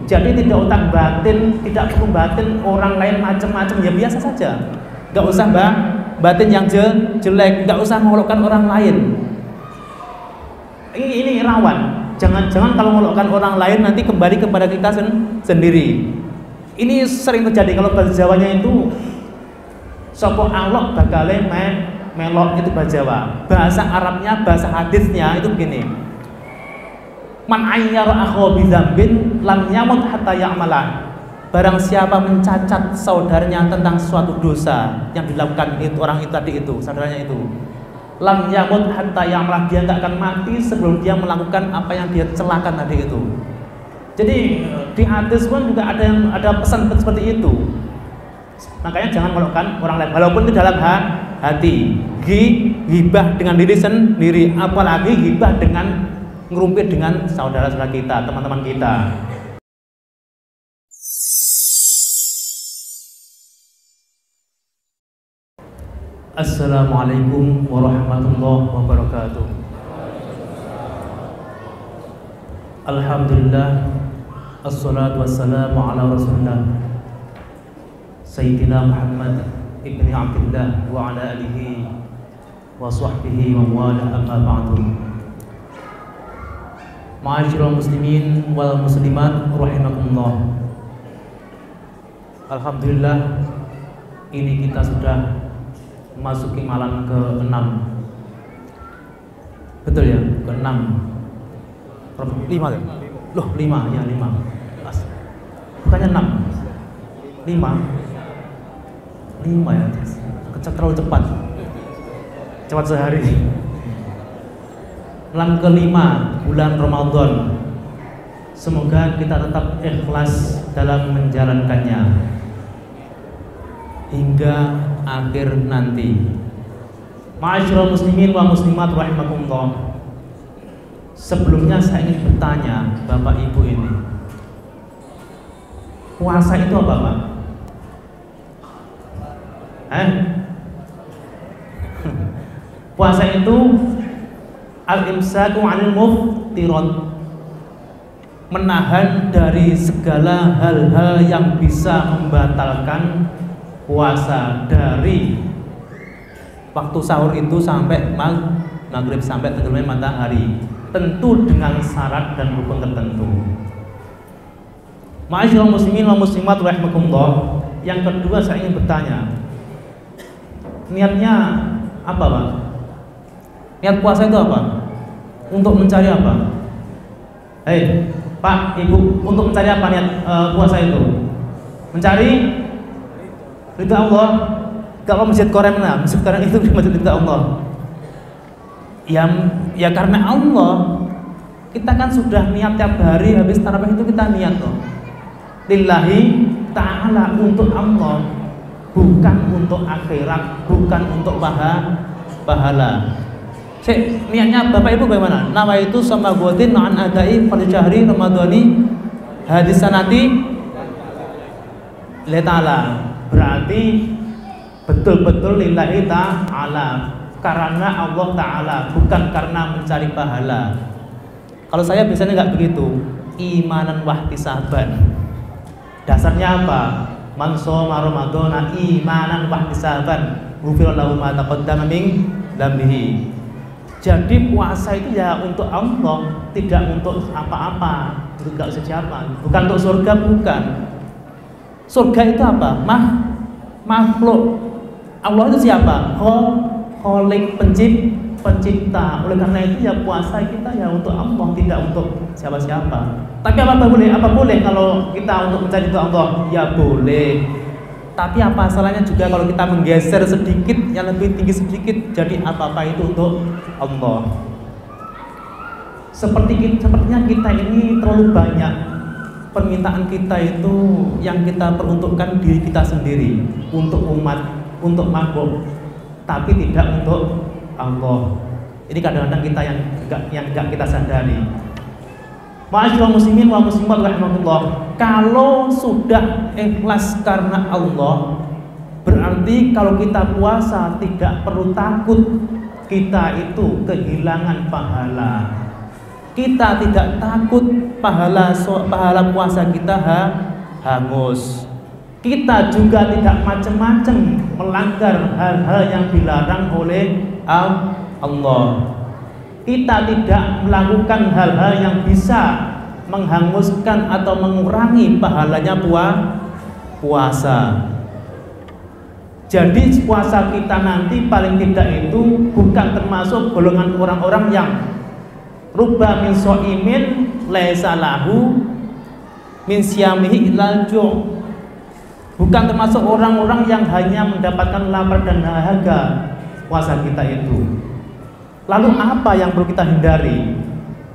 Jadi tidak utang batin, tidak perlu batin orang lain macam-macam, ya biasa saja. Nggak usah batin yang jelek, nggak usah mengolokkan orang lain. Ini rawan. Jangan-jangan kalau mengolokkan orang lain nanti kembali kepada kita sendiri. Ini sering terjadi kalau bahasa Jawanya itu sopo alok bakale melok, itu bahasa Jawa. Bahasa Arabnya, bahasa hadisnya itu begini. Man ayyara akhahu bidzambin lam yamut hatta ya'mala. Barang siapa mencacat saudaranya tentang suatu dosa yang dilakukan itu orang itu tadi itu, saudaranya itu, lam yamut hatta ya'mala, dia tidak akan mati sebelum dia melakukan apa yang dia celakan tadi itu. Jadi di hadis pun juga ada pesan seperti itu. Makanya jangan melakukan orang lain walaupun itu dalam hati. Ghibah dengan diri sendiri, apalagi ghibah dengan ngerumpit dengan saudara-saudara kita, teman-teman kita. Assalamualaikum warahmatullahi wabarakatuh. Alhamdulillah, assalatu wassalamu ala rasulillah Sayyidina Muhammad ibni Abdullah wa ala alihi wa sahbihi wa wala, amma ba'du. Ma'asyiral muslimin wal muslimat rahimakumullah. Alhamdulillah, ini kita sudah memasuki malam ke-6. Betul ya? Ke-6. 5 ya? Loh, 5 ya, 5. Bukannya 6. 5 ya. Terlalu cepat. Cepat sehari. Malam ke-5 bulan Ramadan. Semoga kita tetap ikhlas dalam menjalankannya hingga akhir nanti. Ma'asyiral muslimin wa muslimat rahimakumullah. Sebelumnya saya ingin bertanya Bapak Ibu ini, puasa itu apa, Pak? Puasa itu al-imsaku 'anil muftirat, menahan dari segala hal-hal yang bisa membatalkan puasa, dari waktu sahur itu sampai maghrib, sampai tenggelamnya matahari, tentu dengan syarat dan rukun tertentu. Ma'asyiral muslimin wa muslimat rahimakumullah. Yang kedua saya ingin bertanya, niatnya apa, Pak? Niat puasa itu apa? Untuk mencari apa? Hei, Pak, Ibu, untuk mencari apa niat puasa itu? Mencari ridha Allah. Kalau masjid Korea mana? Masjid Korea itu masjid ridha Allah. Ya karena Allah. Kita kan sudah niat tiap hari habis tarawih itu kita niat loh. Lillahi ta'ala, untuk Allah, bukan untuk akhirat, bukan untuk pahala. Niatnya Bapak Ibu bagaimana? Nama itu sama godin an adai pada syahri Ramadhani hadis sanati lillahi ta'ala. Berarti betul-betul lillahi ta'ala, karena Allah Ta'ala, bukan karena mencari pahala. Kalau saya biasanya nggak begitu, imanan wahtisaban. Dasarnya apa? Man shoma ramadhana imanan wahtisaban ghufira lahu ma taqaddama min dhanbihi. Jadi puasa itu ya untuk Allah, tidak untuk apa-apa, tidak siapa, bukan untuk surga, bukan. Surga itu apa? Makhluk. Allah itu siapa? Khalik, pencipta. Oleh karena itu ya puasa kita ya untuk Allah, tidak untuk siapa-siapa. Tapi apa boleh kalau kita untuk mencari itu Allah? Ya boleh. Tapi apa salahnya juga kalau kita menggeser sedikit, yang lebih tinggi sedikit, jadi apa-apa itu untuk Allah. Sepertinya kita ini terlalu banyak permintaan kita itu yang kita peruntukkan diri kita sendiri, untuk umat, untuk makhluk, tapi tidak untuk Allah. Ini kadang-kadang kita yang enggak kita sadari. Ma'asyiral muslimin wa muslimat rahimakumullah. Kalau sudah ikhlas karena Allah, berarti kalau kita puasa tidak perlu takut kita itu kehilangan pahala. kita tidak takut pahala puasa kita hangus. Kita juga tidak macam-macam melanggar hal-hal yang dilarang oleh Allah. Kita tidak melakukan hal-hal yang bisa menghanguskan atau mengurangi pahalanya puasa. Jadi puasa kita nanti paling tidak itu bukan termasuk golongan orang-orang yang rubba min sha'imin laisa lahu min siyamihi illal ju'. Bukan termasuk orang-orang yang hanya mendapatkan lapar dan dahaga puasa kita itu. Lalu apa yang perlu kita hindari?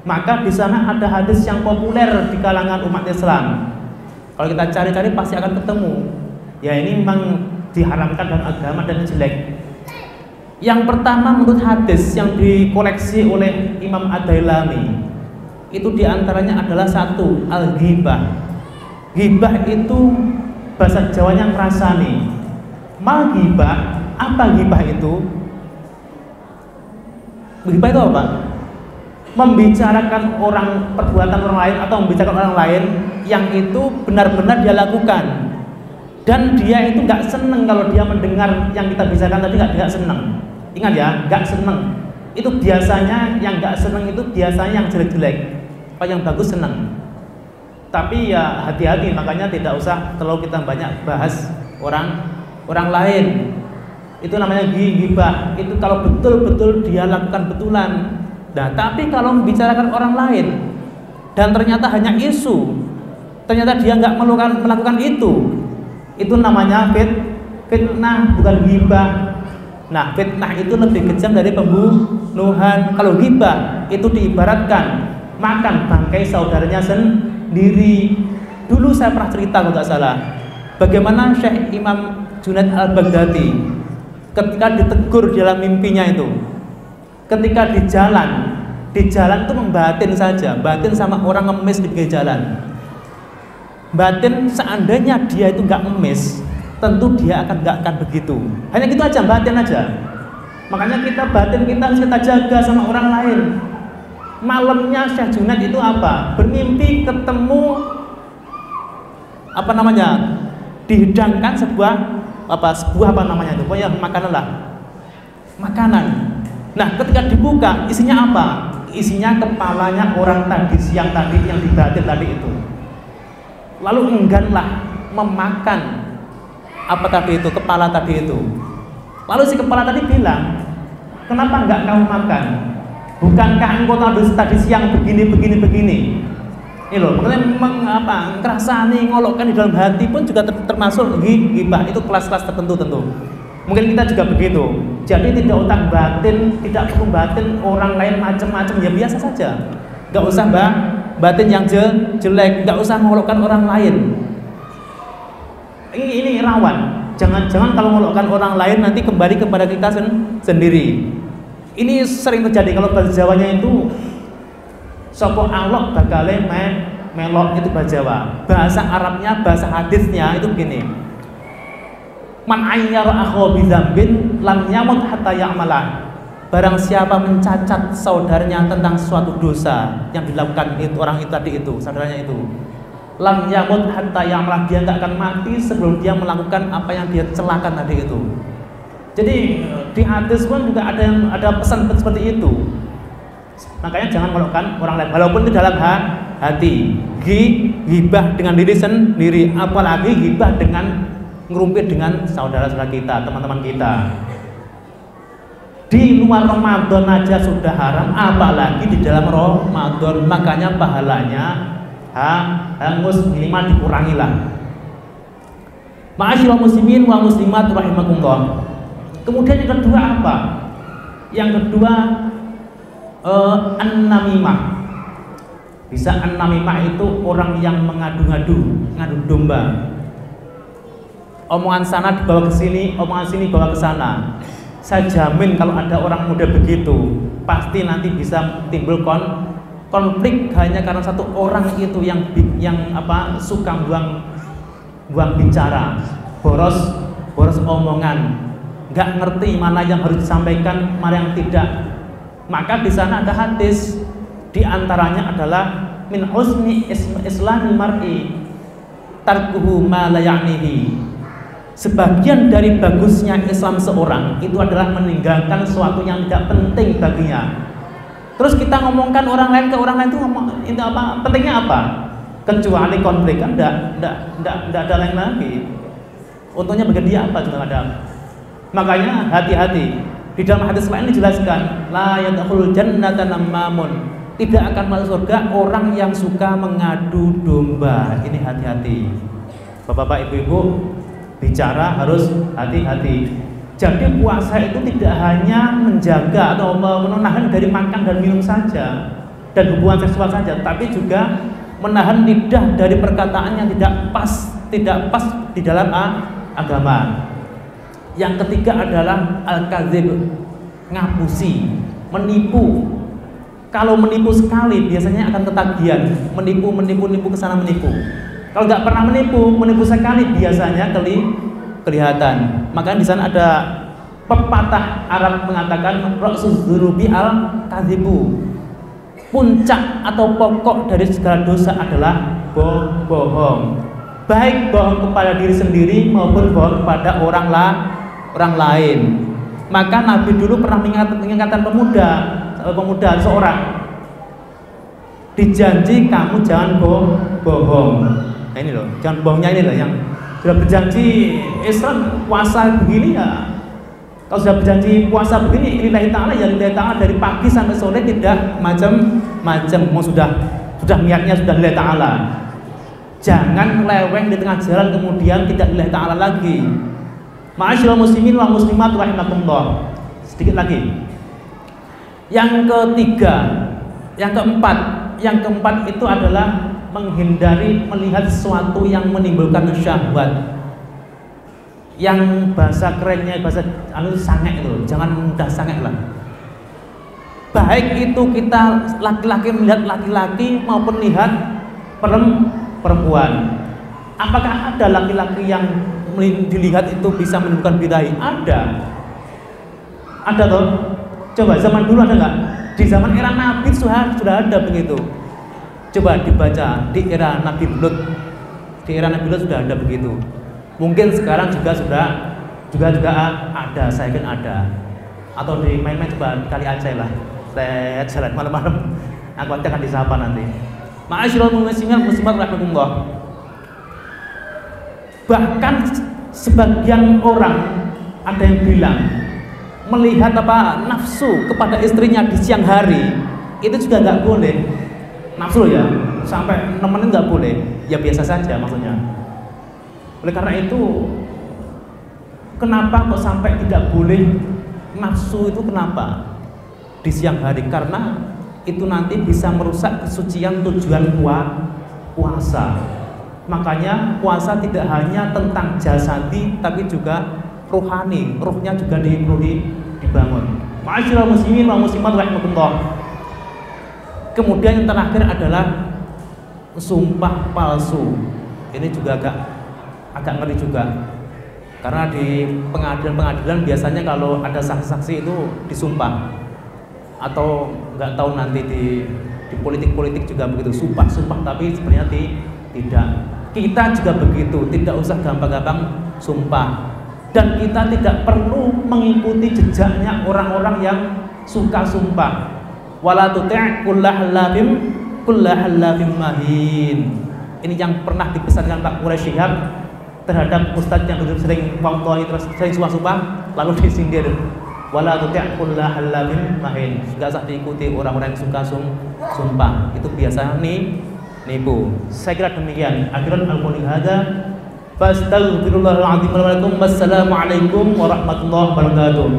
Maka di sana ada hadis yang populer di kalangan umat Islam. Kalau kita cari-cari pasti akan ketemu. Ya ini memang diharamkan dalam agama dan jelek. Yang pertama menurut hadis yang dikoleksi oleh Imam Ad-Dailami itu diantaranya adalah satu, al-ghibah. Ghibah itu bahasa Jawanya ngrasani. Mal ghibah, apa ghibah itu? Ghibah itu apa? Membicarakan perbuatan orang lain atau membicarakan orang lain yang itu benar-benar dia lakukan. Dan dia itu nggak seneng kalau dia mendengar yang kita bicarakan tadi, nggak seneng. Ingat ya, nggak seneng. Itu biasanya yang nggak seneng itu biasanya yang jelek-jelek. Kalau yang bagus seneng. Tapi ya hati-hati, makanya tidak usah terlalu kita banyak bahas orang lain. Itu namanya ghibah. Itu kalau betul-betul dia lakukan betulan. Nah, tapi kalau membicarakan orang lain dan ternyata hanya isu, ternyata dia nggak melakukan itu namanya fitnah, bukan ghibah. Nah, fitnah itu lebih kejam dari pembunuhan. Kalau ghibah itu diibaratkan makan bangkai saudaranya sendiri. Dulu saya pernah cerita kalau nggak salah, bagaimana Syekh Imam Junaid Al-Baghdadi ketika ditegur dalam mimpinya itu, ketika di jalan itu membatin saja, batin sama orang ngemis di pinggir jalan. Batin seandainya dia itu nggak ngemis, tentu dia nggak akan begitu. Hanya gitu aja, batin aja. Makanya batin kita harus kita jaga sama orang lain. Malamnya Syekh Junaid itu apa? Bermimpi ketemu dihidangkan sebuah makanan. Nah, ketika dibuka isinya apa? Isinya kepalanya orang siang tadi yang dibatin tadi itu. Lalu engganlah memakan kepala tadi itu. Lalu si kepala tadi bilang, kenapa enggak kamu makan? Bukankah engkau tadi siang begini? Ini loh, makanya ngerasani, ngolokkan di dalam hati pun juga termasuk ghibah. Itu kelas-kelas tertentu tentu. Mungkin kita juga begitu. Jadi tidak perlu batin orang lain macam-macam, ya biasa saja. Enggak usah batin yang jelek, nggak usah mengolokkan orang lain. Ini rawan. Jangan-jangan kalau mengolokkan orang lain nanti kembali kepada kita sendiri. Ini sering terjadi kalau bahasa Jawanya itu sopo alok bagale melok, itu bahasa Jawa. Bahasa Arabnya, bahasa hadisnya itu begini. Man ayyara akhu bidzambin lam yamut hatta ya'malah. Barang siapa mencacat saudaranya tentang suatu dosa yang dilakukan saudaranya itu, lam yamut hatta ya'malah, dia nggak akan mati sebelum dia melakukan apa yang dia celakan tadi itu. Jadi di hadis pun juga ada pesan seperti itu. Makanya jangan melakukan orang lain walaupun itu dalam hati. Ghibah dengan diri sendiri, apalagi ghibah dengan ngerumpit dengan saudara-saudara kita, teman-teman kita. Di luar Ramadan aja sudah haram, apalagi di dalam Ramadan. Makanya pahalanya hangus, minimal dikurangilah. Ma'asyiral muslimin wa muslimat rahimakumullah. Kemudian yang kedua apa? Yang kedua an-namimah. Bisa an-namimah itu orang yang ngadu domba. Omongan sana dibawa ke sini, omongan sini bawa ke sana. Saya jamin kalau ada orang muda begitu, pasti nanti bisa timbul konflik hanya karena satu orang itu yang suka buang bicara, boros omongan, nggak ngerti mana yang harus disampaikan, mana yang tidak. Maka di sana ada hadis, Di antaranya adalah min husni islamil mar'i tarkuhu ma la ya'nihi. Sebagian dari bagusnya Islam seorang itu adalah meninggalkan sesuatu yang tidak penting baginya. Terus kita ngomongkan orang lain ke orang lain itu apa? Pentingnya apa? Kecuali konflik, kan enggak ada lain lagi. Untungnya bagi dia apa juga ada. Makanya hati-hati. Di dalam hadis lain dijelaskan, la yadkhulul jannata nammamun. Tidak akan masuk surga orang yang suka mengadu domba. Ini hati-hati. Bapak-bapak, ibu-ibu, bicara harus hati-hati. Jadi puasa itu tidak hanya menjaga atau menahan dari makan dan minum saja dan hubungan seksual saja, tapi juga menahan lidah dari perkataan yang tidak pas di dalam agama. Yang ketiga adalah al-kadzib, ngapusi, menipu. Kalau menipu sekali biasanya akan ketagihan, menipu ke sana menipu. Kalau nggak pernah menipu sekali biasanya kelihatan. Maka di sana ada pepatah Arab mengatakan ra'suz dzunubi al-kadzibu. Puncak atau pokok dari segala dosa adalah bohong. Baik bohong kepada diri sendiri maupun bohong kepada orang lain. Maka Nabi dulu pernah mengingatkan pemuda seorang, dijanji kamu jangan bohong. Nah ini loh, jangan bohongnya ini loh, yang sudah berjanji Islam puasa begini ya. Kalau sudah berjanji puasa begini, lillahi ta'ala ya lillahi ta'ala dari pagi sampai sore, tidak macam-macam. Mau sudah niatnya sudah lillahi ta'ala. Jangan leweng di tengah jalan kemudian tidak lillahi ta'ala lagi. Ma'asyiral muslimin wa muslimat rahimakumullah. Sedikit lagi. Yang keempat itu adalah menghindari melihat sesuatu yang menimbulkan syahwat. Yang bahasa kerennya sangek itu, jangan mudah sangek lah. Baik itu kita laki-laki melihat laki-laki maupun lihat perempuan. Apakah ada laki-laki yang dilihat itu bisa menimbulkan birahi? Ada toh. Coba zaman dulu ada nggak? Di zaman era Nabi sudah ada begitu. Coba dibaca di era Nabi Lut. Di era Nabi Lut sudah ada begitu. Mungkin sekarang juga ada, saya yakin ada. Atau di main-main coba kali Aceh lah. Saya jalan malam-malam. Aku akan disapa nanti. Ma'asyiral muslimin muslimat rahimakumullah. Bahkan sebagian orang ada yang bilang melihat nafsu kepada istrinya di siang hari itu juga nggak boleh. Nafsu ya, sampai nemenin nggak boleh. Ya biasa saja maksudnya. Oleh karena itu, kenapa kok sampai tidak boleh nafsu itu, kenapa di siang hari? Karena itu nanti bisa merusak kesucian tujuan puasa. Makanya puasa tidak hanya tentang jasadi tapi juga rohani, ruhnya juga perlu dibangun. Ma'asyiral muslimin wa muslimat rahimakumullah. Kemudian yang terakhir adalah sumpah palsu. Ini juga agak ngeri juga. Karena di pengadilan biasanya kalau ada saksi-saksi itu disumpah. Atau nggak tahu nanti di politik juga begitu, sumpah tapi sebenarnya tidak. Kita juga begitu, tidak usah gampang-gampang sumpah. Dan kita tidak perlu mengikuti jejaknya orang-orang yang suka sumpah. Wala tuti' kullahallafim mahin. Ini yang pernah dipesankan Pak Quraisy Shihab terhadap ustadz yang sering sumpah lalu disindir. Wala tuti' kullahallafim mahin. Enggak usah diikuti orang-orang yang suka sumpah. Itu biasanya nipu. Saya kira demikian. Akhiran al-qawli hadza fastaghfirullahal azim wa lakum. Wassalamu alaikum warahmatullahi wabarakatuh.